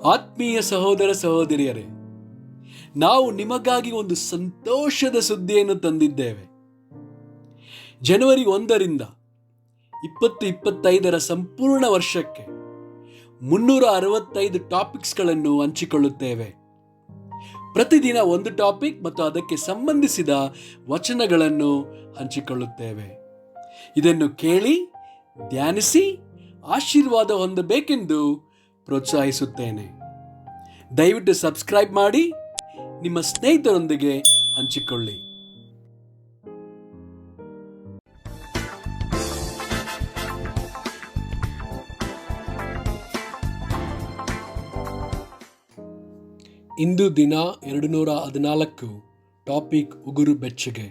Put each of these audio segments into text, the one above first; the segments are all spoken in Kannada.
ಆತ್ಮೀಯ ಸಹೋದರ ಸಹೋದರಿಯರೇ, ನಾವು ನಿಮಗಾಗಿ ಒಂದು ಸಂತೋಷದ ಸುದ್ದಿಯನ್ನು ತಂದಿದ್ದೇವೆ. ಜನವರಿ 1ರಿಂದ 2025 ಸಂಪೂರ್ಣ ವರ್ಷಕ್ಕೆ 365 ಟಾಪಿಕ್ಸ್ಗಳನ್ನು ಹಂಚಿಕೊಳ್ಳುತ್ತೇವೆ. ಪ್ರತಿದಿನ ಒಂದು ಟಾಪಿಕ್ ಮತ್ತು ಅದಕ್ಕೆ ಸಂಬಂಧಿಸಿದ ವಚನಗಳನ್ನು ಹಂಚಿಕೊಳ್ಳುತ್ತೇವೆ. ಇದನ್ನು ಕೇಳಿ ಧ್ಯಾನಿಸಿ ಆಶೀರ್ವಾದ ಹೊಂದಬೇಕೆಂದು ಪ್ರೋತ್ಸಾಹಿಸುತ್ತೇನೆ. ದಯವಿಟ್ಟು ಸಬ್ಸ್ಕ್ರೈಬ್ ಮಾಡಿ ನಿಮ್ಮ ಸ್ನೇಹಿತರೊಂದಿಗೆ ಹಂಚಿಕೊಳ್ಳಿ. ಇಂದು ದಿನ 214 ಟಾಪಿಕ್ ಉಗುರು ಬೆಚ್ಚಗೆ.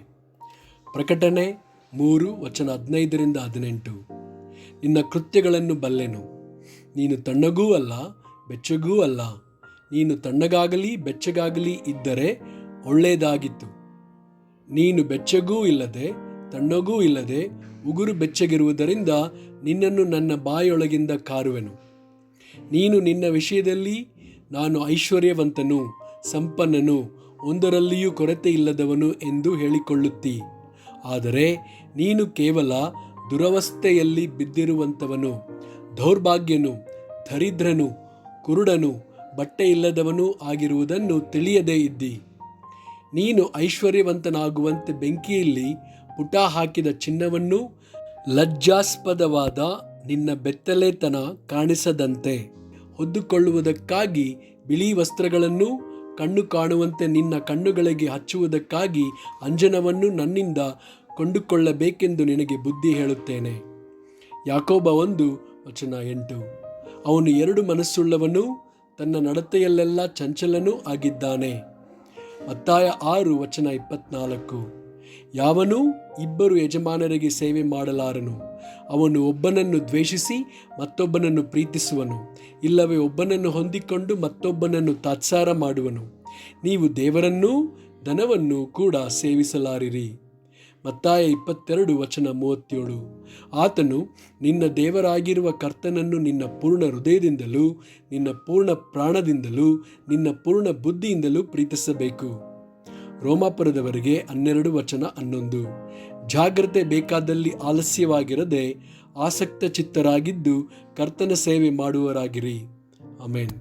ಪ್ರಕಟಣೆ 3 ವಚನ 15ರಿಂದ 18. ನಿನ್ನ ಕೃತ್ಯಗಳನ್ನು ಬಲ್ಲೆನು, ನೀನು ತಣ್ಣಗೂ ಅಲ್ಲ ಬೆಚ್ಚಗೂ ಅಲ್ಲ. ನೀನು ತಣ್ಣಗಾಗಲಿ ಬೆಚ್ಚಗಾಗಲಿ ಇದ್ದರೆ ಒಳ್ಳೆಯದಾಗಿತ್ತು. ನೀನು ಬೆಚ್ಚಗೂ ಇಲ್ಲದೆ ತಣ್ಣಗೂ ಇಲ್ಲದೆ ಉಗುರು ಬೆಚ್ಚಗಿರುವುದರಿಂದ ನಿನ್ನನ್ನು ನನ್ನ ಬಾಯೊಳಗಿಂದ ಕಾರುವೆನು. ನೀನು ನಿನ್ನ ವಿಷಯದಲ್ಲಿ ನಾನು ಐಶ್ವರ್ಯವಂತನು, ಸಂಪನ್ನನು, ಒಂದರಲ್ಲಿಯೂ ಕೊರತೆ ಇಲ್ಲದವನು ಎಂದು ಹೇಳಿಕೊಳ್ಳುತ್ತೀ. ಆದರೆ ನೀನು ಕೇವಲ ದುರವಸ್ಥೆಯಲ್ಲಿ ಬಿದ್ದಿರುವಂಥವನು, ದೌರ್ಭಾಗ್ಯನು, ದರಿದ್ರನು, ಕುರುಡನು, ಬಟ್ಟೆ ಇಲ್ಲದವನೂ ಆಗಿರುವುದನ್ನು ತಿಳಿಯದೇ ಇದ್ದಿ. ನೀನು ಐಶ್ವರ್ಯವಂತನಾಗುವಂತೆ ಬೆಂಕಿಯಲ್ಲಿ ಪುಟ ಹಾಕಿದ ಚಿನ್ನವನ್ನು ಲಜ್ಜಾಸ್ಪದವಾದ ನಿನ್ನ ಬೆತ್ತಲೆತನ ಕಾಣಿಸದಂತೆ ಹೊದ್ದುಕೊಳ್ಳುವುದಕ್ಕಾಗಿ ಬಿಳಿ ವಸ್ತ್ರಗಳನ್ನು ಕಣ್ಣು ಕಾಣುವಂತೆ ನಿನ್ನ ಕಣ್ಣುಗಳಿಗೆ ಹಚ್ಚುವುದಕ್ಕಾಗಿ ಅಂಜನವನ್ನು ನನ್ನಿಂದ ಕೊಂಡುಕೊಳ್ಳಬೇಕೆಂದು ನಿನಗೆ ಬುದ್ಧಿ ಹೇಳುತ್ತೇನೆ. ಯಾಕೋಬ 1 ವಚನ 8. ಅವನು 2 ಮನಸ್ಸುಳ್ಳವನು, ತನ್ನ ನಡತೆಯಲ್ಲೆಲ್ಲ ಚಂಚಲನೂ ಆಗಿದ್ದಾನೆ. ಮತ್ತಾಯ 6 ವಚನ 24. ಯಾವನೂ 2 ಯಜಮಾನರಿಗೆ ಸೇವೆ ಮಾಡಲಾರನು. ಅವನು ಒಬ್ಬನನ್ನು ದ್ವೇಷಿಸಿ ಮತ್ತೊಬ್ಬನನ್ನು ಪ್ರೀತಿಸುವನು, ಇಲ್ಲವೇ ಒಬ್ಬನನ್ನು ಹೊಂದಿಕೊಂಡು ಮತ್ತೊಬ್ಬನನ್ನು ತಾತ್ಸಾರ ಮಾಡುವನು. ನೀವು ದೇವರನ್ನೂ ಧನವನ್ನು ಕೂಡ ಸೇವಿಸಲಾರಿರಿ. ಮತ್ತಾಯ 22 ವಚನ 37. ಆತನು ನಿನ್ನ ದೇವರಾಗಿರುವ ಕರ್ತನನ್ನು ನಿನ್ನ ಪೂರ್ಣ ಹೃದಯದಿಂದಲೂ ನಿನ್ನ ಪೂರ್ಣ ಪ್ರಾಣದಿಂದಲೂ ನಿನ್ನ ಪೂರ್ಣ ಬುದ್ಧಿಯಿಂದಲೂ ಪ್ರೀತಿಸಬೇಕು. ರೋಮಾಪುರದವರಿಗೆ 12 ವಚನ 11. ಜಾಗ್ರತೆ ಬೇಕಾದಲ್ಲಿ ಆಲಸ್ಯವಾಗಿರದೆ ಆಸಕ್ತ ಚಿತ್ತರಾಗಿದ್ದು ಕರ್ತನ ಸೇವೆ ಮಾಡುವವರಾಗಿರಿ. ಆಮೆನ್.